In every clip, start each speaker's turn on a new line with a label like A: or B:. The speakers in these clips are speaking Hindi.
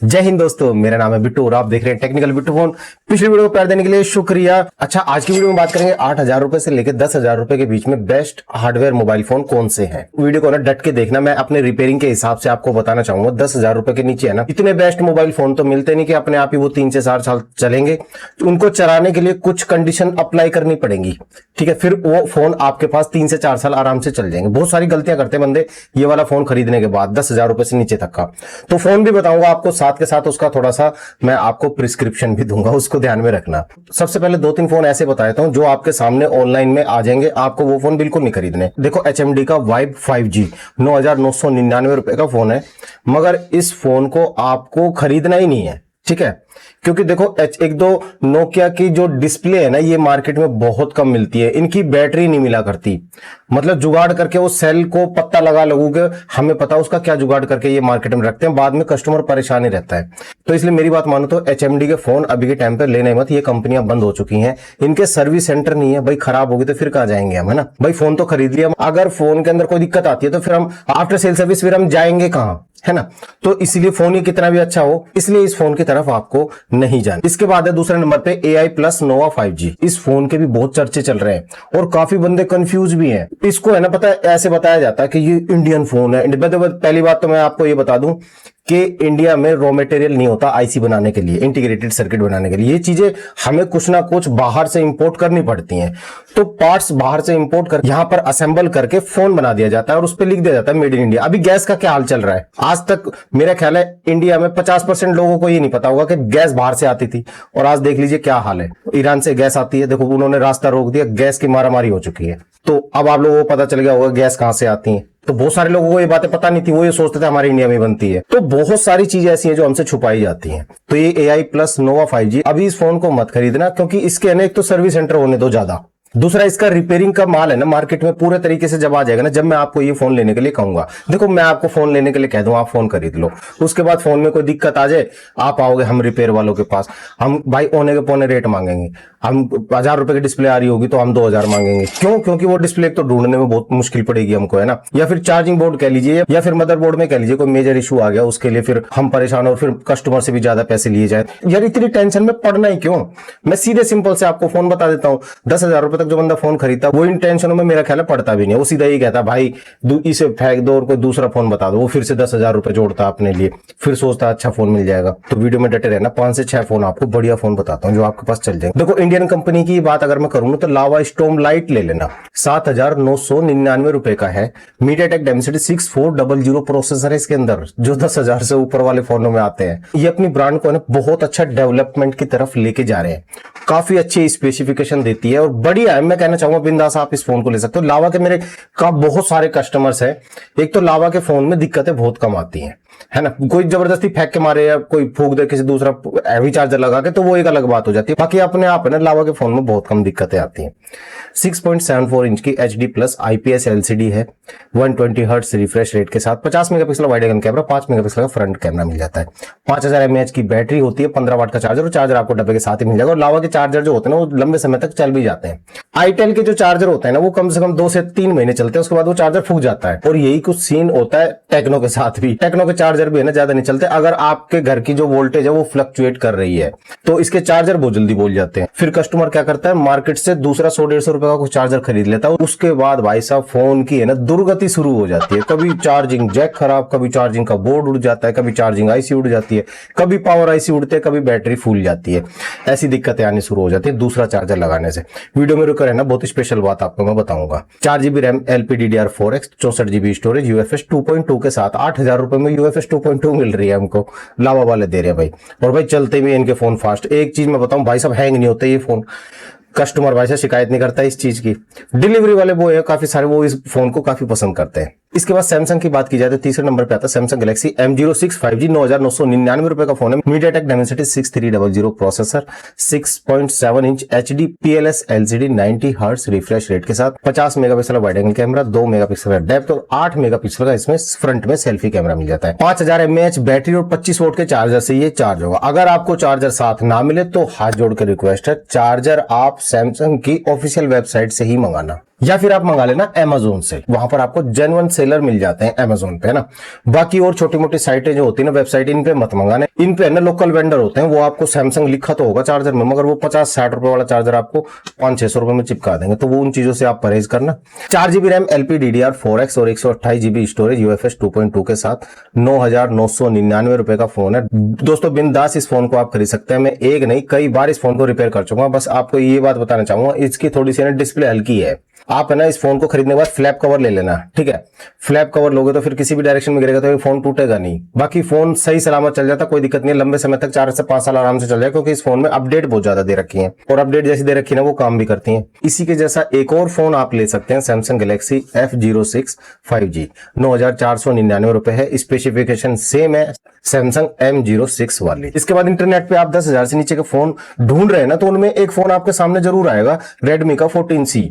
A: जय हिंद दोस्तों, मेरा नाम है बिट्टू और आप देख रहे हैं टेक्निकल बिट्टू फोन। पिछली वीडियो को प्यार देने के लिए शुक्रिया। अच्छा, आज की वीडियो में बात करेंगे 8,000 रुपए से लेकर 10,000 रुपए के बीच में बेस्ट हार्डवेयर मोबाइल फोन कौन से हैं। वीडियो को ना डट के देखना, मैं अपने रिपेयरिंग के हिसाब से आपको बताना चाहूंगा। 10,000 रुपए के नीचे है ना, इतने बेस्ट मोबाइल फोन तो मिलते नहीं कि अपने आप ही वो 3 से 4 साल चलेंगे। तो उनको चलाने के लिए कुछ कंडीशन अप्लाई करनी पड़ेंगी, ठीक है। फिर वो फोन आपके पास 3 से 4 साल आराम से चल जाएंगे। बहुत सारी गलतियां करते हैं बंदे ये वाला फोन खरीदने के बाद 10,000 रुपए से नीचे तक का। तो फोन भी बताऊंगा आपको, साथ के साथ उसका थोड़ा सा मैं आपको प्रिस्क्रिप्शन भी दूंगा, उसको ध्यान में रखना। सबसे पहले 2-3 फोन ऐसे बता देता हूं जो आपके सामने ऑनलाइन में आ जाएंगे, आपको वो फोन बिल्कुल नहीं खरीदने। देखो, HMD का वाइब 5G 9,999 रुपए का फोन है, मगर इस फोन को आपको खरीदना ही नहीं है, ठीक है। क्योंकि देखो, एक दो नोकिया की जो डिस्प्ले है ना, ये मार्केट में बहुत कम मिलती है। इनकी बैटरी नहीं मिला करती, मतलब जुगाड़ करके वो सेल को पत्ता लगा लगोगे, हमें पता उसका क्या जुगाड़ करके ये मार्केट में रखते हैं, बाद में कस्टमर परेशान ही रहता है। तो इसलिए मेरी बात मानो तो HMD के फोन अभी के टाइम पे लेना ही मत, ये कंपनियां बंद हो चुकी हैं। इनके सर्विस सेंटर नहीं है भाई, खराब होगी तो फिर कहां जाएंगे हम, है ना भाई। फोन तो खरीद लिया, अगर फोन के अंदर कोई दिक्कत आती है तो फिर हम आफ्टर सेल सर्विस फिर हम जाएंगे कहां, है ना। तो इसलिए फोन ही कितना भी अच्छा हो, इसलिए इस फोन की तरफ आपको नहीं जाना। इसके बाद है दूसरे नंबर पे AI Plus Nova 5G। इस फोन के भी बहुत चर्चे चल रहे हैं और काफी बंदे कंफ्यूज भी हैं। इसको है ना, पता है, ऐसे बताया जाता है कि ये इंडियन फोन है। पहली बात तो मैं आपको ये बता दूं कि इंडिया में रॉ मटेरियल नहीं होता IC बनाने के लिए, इंटीग्रेटेड सर्किट बनाने के लिए। ये चीजें हमें कुछ ना कुछ बाहर से इंपोर्ट करनी पड़ती हैं। तो पार्ट्स बाहर से इंपोर्ट कर यहां पर असेंबल करके फोन बना दिया जाता है और उस पर लिख दिया जाता है मेड इन इंडिया। अभी गैस का क्या हाल चल रहा है, आज तक मेरा ख्याल है इंडिया में 50% लोगों को ये नहीं पता होगा कि गैस बाहर से आती थी, और आज देख लीजिए क्या हाल है। ईरान से गैस आती है, देखो उन्होंने रास्ता रोक दिया, गैस की मारामारी हो चुकी है। तो अब आप लोगों को पता चल गया होगा गैस कहां से आती है। तो बहुत सारे लोगों को ये बातें पता नहीं थी, वो ये सोचते थे हमारे इंडिया में बनती है। तो बहुत सारी चीजें ऐसी हैं जो हमसे छुपाई जाती हैं। तो ये AI Plus Nova 5G, अभी इस फोन को मत खरीदना, क्योंकि इसके अनेक तो सर्विस सेंटर होने दो ज्यादा। दूसरा, इसका रिपेयरिंग का माल है ना मार्केट में पूरे तरीके से जब आ जाएगा ना, जब मैं आपको ये फोन लेने के लिए कहूंगा, देखो मैं आपको फोन लेने के लिए कह दूं आप फोन खरीद लो, उसके बाद फोन में कोई दिक्कत आ जाए, आप आओगे हम रिपेयर वालों के पास, हम भाई औने के पौने रेट मांगेंगे। हम 1,000 रुपए की डिस्प्ले आ रही होगी तो हम 2,000 मांगेंगे। क्यों? क्योंकि वो डिस्प्ले तो ढूंढने में बहुत मुश्किल पड़ेगी हमको, है ना। या फिर चार्जिंग बोर्ड कह लीजिए, या फिर मदरबोर्ड में कह लीजिए कोई मेजर इशू आ गया, उसके लिए फिर हम परेशान और फिर कस्टमर से भी ज्यादा पैसे लिए जाए। यार इतनी टेंशन में पड़ना ही क्यों। मैं सीधे सिंपल से आपको फोन बता देता हूं। 10,000 रुपए तक जो बंदा फोन खरीदता वो इन टेंशनों में मेरा ख्याल है पड़ता भी नहीं। वो सीधा ही कहता भाई इसे फेंक दो और कोई दूसरा फोन बता दो। वो फिर से 10,000 रुपए जोड़ता अपने लिए, फिर सोचता अच्छा फोन मिल जाएगा। तो वीडियो में डटे रहना, 5 से 6 फोन आपको बढ़िया फोन बताता हूं जो आपके पास चल जाएंगे। देखो, इंडियन कंपनी की बात अगर मैं करूं तो लावा स्टॉर्म लाइट ले लेना, 7,999 रुपए का है। मीडियाटेक डेमेंसिटी 6400 प्रोसेसर है इसके अंदर, जो 10,000 से ऊपर वाले फोनों में आते हैं। ये अपनी ब्रांड को बहुत अच्छा डेवलपमेंट की तरफ लेके जा रहे हैं, काफी अच्छी स्पेसिफिकेशन देती है और बढ़िया है। मैं कहना चाहूंगा बिंदास आप इस फोन को ले सकते हो। लावा के मेरे का बहुत सारे कस्टमर्स हैं। एक तो लावा के फोन में दिक्कतें बहुत कम आती हैं, है ना। कोई जबरदस्ती फेंक के मारे या कोई फूक दे किसी दूसरा हैवी चार्जर लगा के, तो वो एक अलग बात हो जाती है। बाकी अपने आप है ना, लावा के फोन में बहुत कम दिक्कतें आती हैं। 6.74 इंच की HD प्लस IPS LCD है, 120 हर्ट्ज रिफ्रेश रेट के साथ, 50 megapixel wide angle camera, 5 megapixel का फ्रंट कैमरा मिल जाता है। 5000 mAh की बैटरी होती है, 15 वाट का चार्जर, और चार्जर आपको डब्बे के साथ ही मिल जाएगा। और लावा के चार्जर जो होते हैं ना, वो लंबे समय तक चल भी जाते हैं। आईटेल के जो चार्जर होते हैं ना, वो कम से कम 2 से 3 महीने चलते हैं, उसके बाद वो चार्जर फूक जाता है। और यही कुछ सीन होता है टेक्नो के साथ भी। टेक्नो के चार्जर भी है ना, ज्यादा नहीं चलते। अगर आपके घर की जो वोल्टेज है वो फ्लक्चुएट कर रही है तो इसके चार्जर बहुत जल्दी बोल जाते हैं। फिर कस्टमर क्या करता है, मार्केट से दूसरा 100-150 रुपए का कुछ चार्जर खरीद लेता है। उसके बाद भाई साहब फोन की है ना दुर्गति शुरू हो जाती है। कभी चार्जिंग जैक खराब, कभी चार्जिंग का बोर्ड उड़ जाता है, कभी चार्जिंग IC उड़ जाती है, कभी पावर IC उड़ते, कभी बैटरी फूल जाती है। ऐसी दिक्कतें आनी शुरू हो जाती है दूसरा चार्जर लगाने से। वीडियो में रुका रहना, बहुत स्पेशल बात आपको मैं बताऊंगा। 4GB RAM, LPDDR4X, 64GB storage, UFS 2.2 के साथ 8,000 रुपए में UFS 2.2 मिल रही है हमको, लावा वाले दे रहे हैं भाई। और भाई चलते भी इनके फोन फास्ट। एक चीज मैं बताऊं भाई साहब, हैंग नहीं होते ये फोन। कस्टमर भाई से शिकायत नहीं करता इस चीज की। डिलीवरी वाले वो है काफी सारे, वो इस फोन को काफी पसंद करते हैं। इसके बाद सैमसंग की बात की जाए तो तीसरे नंबर पे आता है सैमसंग गैलेक्सी M06 5G, 9,999 रुपए का फोन है। MediaTek Dimensity 6300 processor, 6.7 inch HD PLS LCD, 90 hertz refresh rate के साथ, 50 megapixel wide angle camera, 2 megapixel का डेप्थ और 8 मेगापिक्सल का इसमें फ्रंट में सेल्फी कैमरा मिल जाता है। 5000 mAh बैटरी और 25 वोल्ट के चार्जर से ये चार्ज होगा। अगर आपको चार्जर साथ ना मिले तो हाथ जोड़ के रिक्वेस्ट है, चार्जर आप सैमसंग की ऑफिशियल वेबसाइट से ही मंगाना। या फिर आप मंगा लेना Amazon से, वहां पर आपको जेन्युइन सेलर मिल जाते हैं Amazon पे, है ना। बाकी और छोटी मोटी साइटें जो होती है ना, वेबसाइट, इन पे मत मंगाने। इन पे है ना लोकल वेंडर होते हैं, वो आपको सैमसंग लिखा तो होगा चार्जर में, मगर वो 50-60 रुपए वाला चार्जर आपको 500-600 रुपए में चिपका देंगे, तो वो उन चीजों से आप परहेज करना। 4GB रैम LPDDR4X और 128GB स्टोरेज UFS 2.2 के साथ 9,999 रुपए का फोन है दोस्तों। बिंदास इस फोन को आप खरीद सकते हैं। मैं एक नहीं कई बार इस फोन को रिपेयर कर चुका हूं। बस आपको ये बात बताना चाहूंगा, इसकी थोड़ी सी ना डिस्प्ले हल्की है। आप है ना इस फोन को खरीदने के बाद फ्लैप कवर ले लेना, ठीक है। फ्लैप कवर लोगे तो फिर किसी भी डायरेक्शन में गिरेगा तो ये फोन टूटेगा नहीं। बाकी फोन सही सलामत चल जाता, कोई दिक्कत नहीं है, लंबे समय तक 4 से 5 साल आराम से चल जाए, क्योंकि इस फोन में अपडेट बहुत ज्यादा दे रखी है, और अपडेट जैसी दे रखी है ना वो काम भी करती है। इसी के जैसा एक और फोन आप ले सकते हैं, सैमसंग गैलेक्सी F06 5G, 9,499 रुपए है। स्पेसिफिकेशन सेम है सैमसंग M06 वाली। इसके बाद इंटरनेट पे आप 10,000 से नीचे के फोन ढूंढ रहे हैं ना, तो उनमें एक फोन आपके सामने जरूर आएगा, रेडमी का 14C,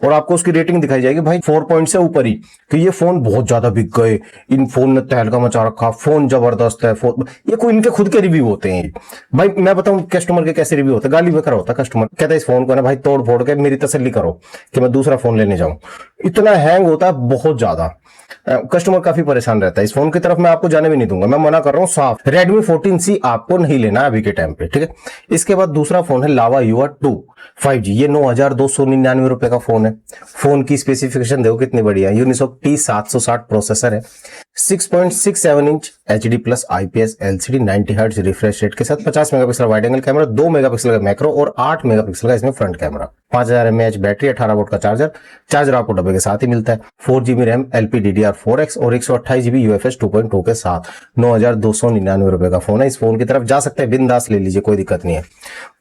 A: और आपको उसकी रेटिंग दिखाई जाएगी भाई 4 पॉइंट से ऊपर ही, कि ये फोन बहुत ज्यादा बिक गए, इन फोन ने तहलका मचा रखा, फोन जबरदस्त है। ये कोई इनके खुद के रिव्यू होते हैं भाई। मैं बताऊं कस्टमर के कैसे रिव्यू होते हैं, गाली बेकार होता है। कस्टमर कहता है इस फोन को ना भाई तोड़ फोड़ के मेरी तसल्ली करो कि मैं दूसरा फोन लेने जाऊं। इतना हैंग होता है बहुत ज्यादा, कस्टमर काफी परेशान रहता है। इस फोन की तरफ मैं आपको जाने भी नहीं दूंगा, मैं मना कर रहा हूं साफ। Redmi 14C आपको नहीं लेना अभी के टाइम पे, ठीक है। इसके बाद दूसरा फोन है लावा युवा 2 5G, ये 9,299 रुपए का फोन है। फोन की स्पेसिफिकेशन देखो कितनी बढ़िया है, यूनिसॉक T760 प्रोसेसर है, 6.67 inch HD plus IPS LCD 90 hertz refresh rate के साथ, 50 megapixel wide angle camera, 2 megapixel का मैक्रो और 8 मेगापिक्सल का इसमें front camera, 5000 mAh battery, 18 volt का चार्जर आपको डब्बे के साथ ही मिलता है। 4GB रैम LPDDR4X और 128GB UFS 2.2 के साथ 9,299 रुपए का फोन है। इस फोन की तरफ जा सकते हैं, बिंदास ले लीजिए, कोई दिक्कत नहीं है।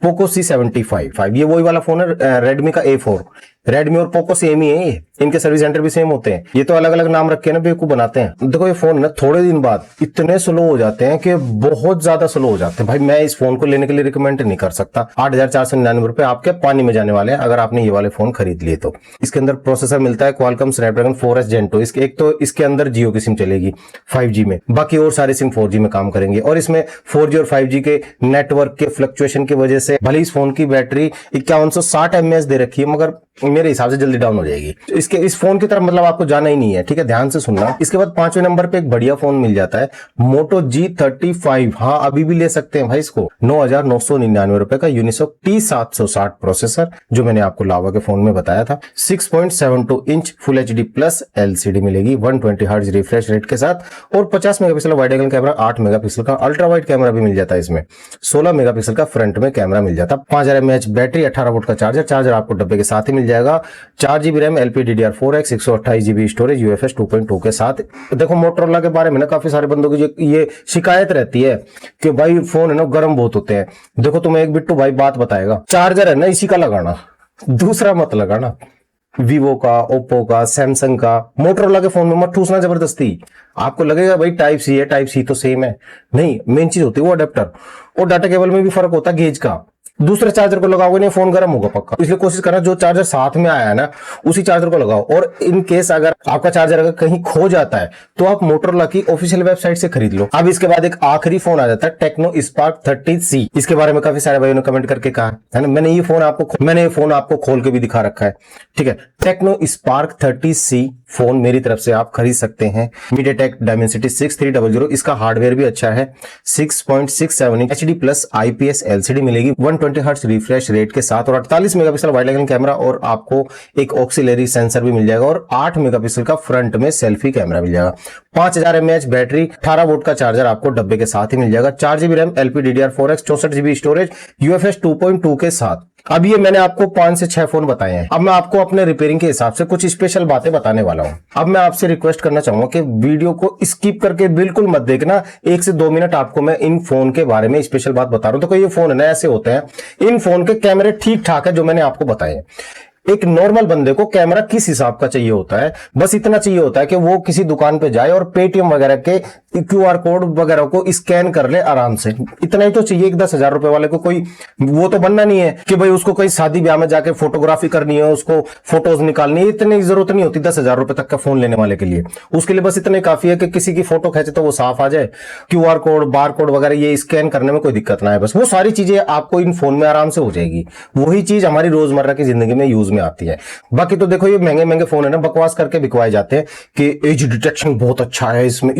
A: पोको C75 ये वही वाला फोन है, रेडमी का A4। रेडमी और पोको सेम ही है, इनके सर्विस सेंटर भी सेम होते हैं। ये तो अलग अलग नाम रख के ना बेवकूफ बनाते हैं। देखो ये फोन ना थोड़े दिन बाद इतने स्लो हो जाते हैं कि बहुत ज्यादा स्लो हो जाते हैं भाई। मैं इस फोन को लेने के लिए रिकमेंड नहीं कर सकता। 8,499 रुपए आपके पानी में जाने वाले हैं अगर आपने ये वाले फोन खरीद लिए तो। इसके अंदर प्रोसेसर मिलता है क्वालकॉम स्नैपड्रैगन 4S Gen 2। एक तो इसके अंदर जियो की सिम चलेगी 5G में, बाकी और सारे सिम 4G में काम करेंगे। और इसमें 4G और 5G के नेटवर्क के फ्लक्चुएशन की वजह से भले इस फोन की बैटरी 5160 mAh दे रखी है, मगर मेरे हिसाब से जल्दी डाउन हो जाएगी। इस फोन की तरफ मतलब आपको जाना ही नहीं है, ठीक है, ध्यान से सुनना। इसके बाद 5वें नंबर पे एक बढ़िया फोन मिल जाता है, Moto G35। हाँ अभी भी ले सकते हैं भाई इसको, 9,999 रुपए का, यूनिसॉक T760 प्रोसेसर, जो मैंने आपको लावा के फोन में बताया था, 6.72 inch full HD plus LCD मिलेगी, 120 हर्ट्ज रिफ्रेश रेट के साथ, और 50 megapixel wide angle camera, 8 megapixel का अल्ट्रा वाइड कैमरा भी मिल जाता है इसमें, 16 मेगापिक्सल का फ्रंट में कैमरा मिल जाता है, 5000 mAh बैटरी, 18 वोल्ट का चार्जर आपको डब्बे के साथ ही मिल जाएगा, 4GB RAM LPDDR4X, 128GB storage UFS 2.2 के साथ। देखो मोटरोला के बारे में ना काफी सारे बंदों की ये शिकायत रहती है कि भाई फोन है ना गर्म बहुत होते हैं। देखो तुम्हें एक बिट्टू भाई बात बताएगा, चार्जर है ना इसी का लगाना, दूसरा मत लगाना। वीवो का, ओप्पो का, सैमसंग का, मोटरोला के फोन में मत ठूसना जबरदस्ती। आपको लगेगा भाई टाइप सी है, टाइप सी तो सेम है, नहीं, मेन चीज होती है वो अडेप्टर। और डाटा केबल में भी फर्क होता है गेज का। दूसरे चार्जर को लगाओगे नहीं फोन गर्म होगा पक्का, इसलिए कोशिश करना जो चार्जर साथ में आया है ना उसी चार्जर को लगाओ। और इन केस अगर आपका चार्जर अगर कहीं खो जाता है तो आप मोटरोला की ऑफिशियल वेबसाइट से खरीद लो। अब इसके बाद एक आखिरी फोन आ जाता है टेक्नो स्पार्क 30C। इसके बारे में काफी सारे भाइयों ने कमेंट करके कहा है ना, मैंने ये फोन आपको खोल के भी दिखा रखा है, ठीक है। टेक्नो स्पार्क 30C फोन मेरी तरफ से आप खरीद सकते हैं, मीडियाटेक डायमेंसिटी 6300। इसका हार्डवेयर भी अच्छा है, 6.67 inch HD plus IPS LCD मिलेगी, 120 हर्ट्ज रिफ्रेश रेट के साथ, और 48 मेगापिक्सल वाइड एंगल कैमरा, और आपको एक ऑक्सिलरी सेंसर भी मिल जाएगा, और 8 मेगापिक्सल का फ्रंट में सेल्फी कैमरा मिल जाएगा, 5000 mAh बैटरी, 18 वोल्ट का चार्जर आपको डब्बे के साथ ही मिल जाएगा, 4GB RAM LPDDR4X, 64GB storage UFS 2.2 के साथ। अब ये मैंने आपको 5 से 6 फोन बताए हैं। अब मैं आपको अपने रिपेयरिंग के हिसाब से कुछ स्पेशल बातें बताने वाला हूं। अब मैं आपसे रिक्वेस्ट करना चाहूंगा कि वीडियो को स्किप करके बिल्कुल मत देखना, 1 से 2 मिनट आपको मैं इन फोन के बारे में स्पेशल बात बता रहा हूं। तो कोई ये फोन है ना ऐसे होते हैं, इन फोन के कैमरे ठीक ठाक है जो मैंने आपको बताए हैं। एक नॉर्मल बंदे को कैमरा किस हिसाब का चाहिए होता है, बस इतना चाहिए होता है कि वो किसी दुकान पे जाए और पेटीएम वगैरह के QR कोड वगैरह को स्कैन कर ले आराम से। इतना ही तो चाहिए कि 10,000 रुपए वाले को कोई वो तो बनना नहीं है कि भाई उसको कोई शादी ब्याह में जाके फोटोग्राफी करनी है, उसको फोटोज निकालनी है। इतनी जरूरत नहीं होती 10,000 रुपए तक का फोन लेने वाले के लिए। उसके लिए बस इतने काफी है कि किसी की फोटो खींचे तो वो साफ आ जाए, QR कोड, बार कोड वगैरह ये स्कैन करने में कोई दिक्कत ना है। बस वो सारी चीजें आपको इन फोन में आराम से हो जाएगी। वही चीज हमारी रोजमर्रा की जिंदगी में यूज में आती है। बाकी तो देखो ये महंगे महंगे फोन है ना, बकवास करके बिकवाए जाते हैं कि एज डिटेक्शन बहुत अच्छा है इसमें।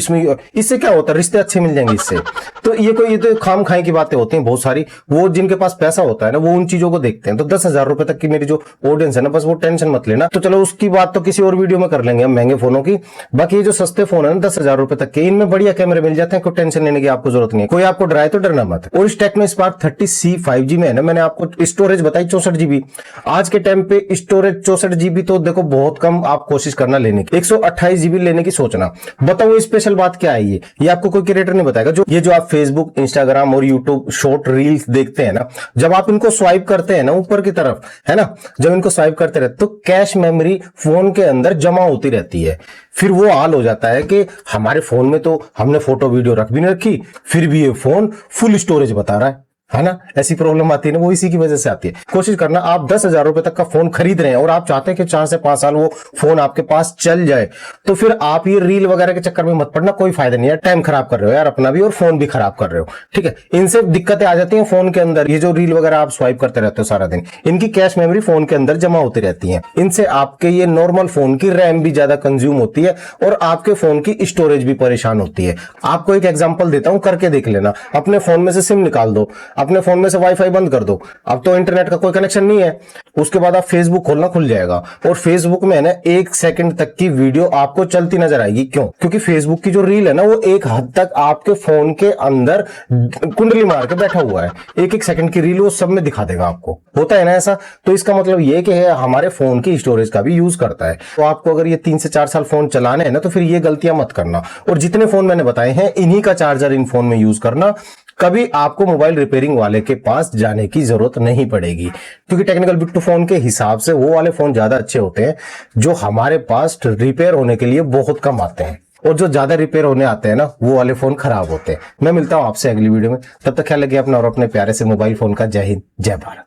A: इससे क्या होता है, रिश्ते अच्छे मिल जाएंगे इससे। तो ये तो खाम खाई की बातें होती हैं बहुत सारी। वो जिनके पास पैसा होता है ना वो उन चीजों को देखते हैं। तो 10,000 रुपए तक की मेरी जो ऑडियंस है ना, बस वो टेंशन मत लेना। तो चलो उसकी बात तो किसी और वीडियो में कर लेंगे हम महंगे फोनों की। बाकी ये जो सस्ते फोन है ना 10,000 रुपए तक के, इनमें बढ़िया कैमरे मिल जाते हैं, कोई टेंशन लेने की आपको जरूरत नहीं है। कोई आपको डराए तो डरना मत। और इस टेक्नो स्पार्क 30C 5G में है ना, मैंने आपको स्टोरेज बताई 64 GB। आज के टाइम पे स्टोरेज 64 GB तो देखो बहुत कम आप कोशिश करना लेने की, 128 GB लेने की सोचना। बताओ स्पेशल बात क्या है ये आपको कोई क्रिएटर नहीं बताएगा। जो आप फेसबुक, इंस्टाग्राम और यूट्यूब शॉर्ट रील्स देखते हैं ना, जब आप इनको स्वाइप करते हैं ना ऊपर की तरफ है ना, जब इनको स्वाइप करते रहते तो कैश मेमोरी फोन के अंदर जमा होती रहती है। फिर वो हाल हो जाता है कि हमारे फोन में तो हमने फोटो वीडियो रख भी नहीं रखी, फिर भी ये फोन फुल स्टोरेज बता रहा है ना। ऐसी प्रॉब्लम आती है ना, वो इसी की वजह से आती है। कोशिश करना आप 10,000 रुपए तक का फोन खरीद रहे हैं और आप चाहते हैं कि 4 से 5 साल वो फोन आपके पास चल जाए, तो फिर आप ये रील वगैरह के चक्कर में मत पड़ना। कोई फायदा नहीं है, टाइम खराब कर रहे हो यार अपना भी और फोन भी खराब कर रहे हो। ठीक है, इनसे दिक्कतें आ जाती हैं फोन के अंदर। ये जो रील वगैरह आप स्वाइप करते रहते हो सारा दिन, इनकी कैश मेमोरी फोन के अंदर जमा होती रहती है। इनसे आपके ये नॉर्मल फोन की रैम भी ज्यादा कंज्यूम होती है और आपके फोन की स्टोरेज भी परेशान होती है। आपको एक एग्जांपल देता हूं, करके देख लेना। अपने फोन में से सिम निकाल दो, अपने फोन में से वाईफाई बंद कर दो। अब तो इंटरनेट का कोई कनेक्शन नहीं है, उसके बाद आप फेसबुक खोलना खुल जाएगा और फेसबुक में है ना 1 सेकंड तक की वीडियो आपको चलती नजर आएगी। क्यों? क्योंकि फेसबुक की जो रील है ना वो एक हद तक आपके फोन के अंदर कुंडली मार के बैठा हुआ है। 1-1 सेकंड की रील वो सब में दिखा देगा आपको। होता है ना ऐसा। तो इसका मतलब ये कि हमारे फोन की स्टोरेज का भी यूज करता है। तो आपको अगर ये 3 से 4 साल फोन चलाने हैं ना, तो फिर ये गलतियां मत करना। और जितने फोन मैंने बताए हैं इन्हीं का चार्जर इन फोन में यूज करना। कभी आपको मोबाइल रिपेयरिंग वाले के पास जाने की जरूरत नहीं पड़ेगी, क्योंकि टेक्निकल बिट्टू फोन के हिसाब से वो वाले फोन ज्यादा अच्छे होते हैं जो हमारे पास रिपेयर होने के लिए बहुत कम आते हैं। और जो ज्यादा रिपेयर होने आते हैं ना वो वाले फोन खराब होते हैं। मैं मिलता हूं आपसे अगली वीडियो में, तब तक ख्याल रखिए अपना और अपने प्यारे से मोबाइल फोन का। जय हिंद, जय भारत।